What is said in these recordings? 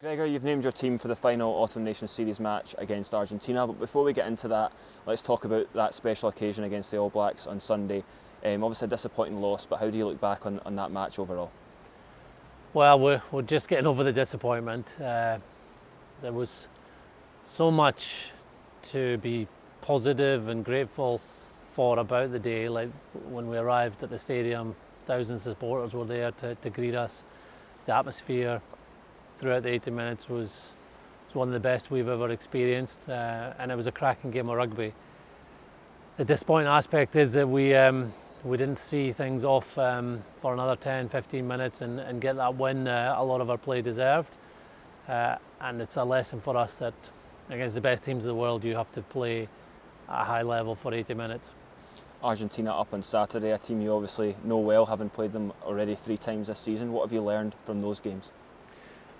Gregor, you've named your team for the final Autumn Nations Series match against Argentina, but before we get into that, let's talk about that special occasion against the All Blacks on Sunday. Obviously a disappointing loss, but how do you look back on that match overall? Well, we're just getting over the disappointment. There was so much to be positive and grateful for about the day. Like when we arrived at the stadium, thousands of supporters were there to greet us. The atmosphere throughout the 80 minutes was one of the best we've ever experienced, and it was a cracking game of rugby. The disappointing aspect is that we didn't see things off for another 10-15 minutes and get that win a lot of our play deserved. And it's a lesson for us that against the best teams in the world you have to play at a high level for 80 minutes. Argentina up on Saturday, a team you obviously know well, having played them already 3 times this season. What have you learned from those games?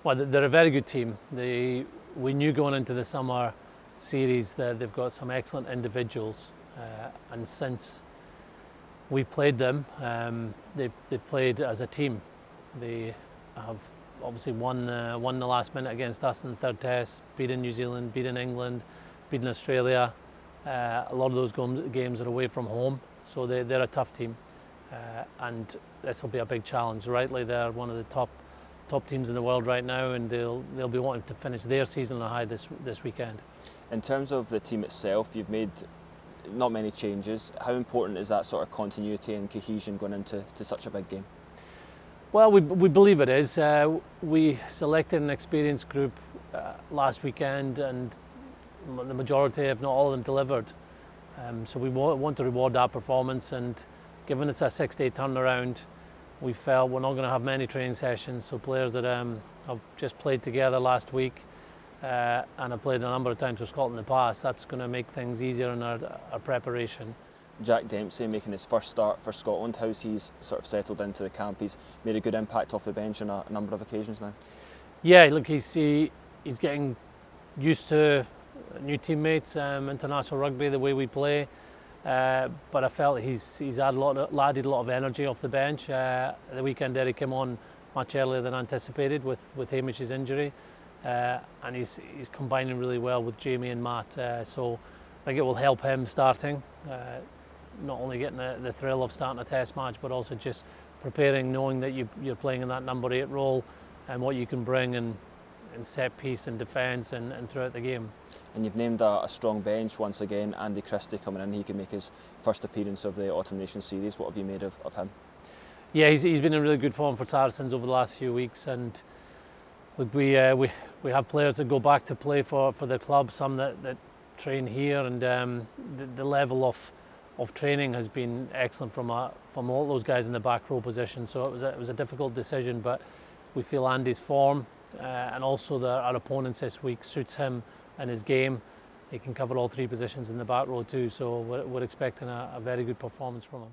Well, they're a very good team. We knew going into the summer series that they've got some excellent individuals, and since we played them, they've played as a team. They have obviously won the last minute against us in the third test, beaten New Zealand, beaten England, beaten Australia. A lot of those games are away from home, so they're a tough team, and this will be a big challenge. Rightly, they're one of the top teams in the world right now, and they'll be wanting to finish their season on a high this weekend. In terms of the team itself, you've made not many changes. How important is that sort of continuity and cohesion going into such a big game? Well, we believe it is. We selected an experienced group last weekend, and the majority, if not all of them, delivered. So we want to reward that performance, and given it's a 6-day turnaround, we felt we're not going to have many training sessions, so players that have just played together last week and have played a number of times for Scotland in the past, that's going to make things easier in our preparation. Jack Dempsey making his first start for Scotland, how's he's sort of settled into the camp? He's made a good impact off the bench on a number of occasions now. Yeah, look, he's getting used to new teammates, international rugby, the way we play. But I felt he's added a lot of energy off the bench. The weekend there he came on much earlier than anticipated with Hamish's injury, and he's combining really well with Jamie and Matt. So I think it will help him starting, not only getting the thrill of starting a test match, but also just preparing, knowing that you're playing in that number 8 role and what you can bring in set piece and defence and throughout the game. And you've named a strong bench once again. Andy Christie coming in, he can make his first appearance of the Autumn Nations Series. What have you made of him? Yeah, he's been in really good form for Saracens over the last few weeks, and we have players that go back to play for their club, some that train here, and the level of training has been excellent from all those guys in the back row position. So it was a difficult decision, but we feel Andy's form and also our opponents this week suits him and his game. He can cover all 3 positions in the back row too, so we're expecting a very good performance from him.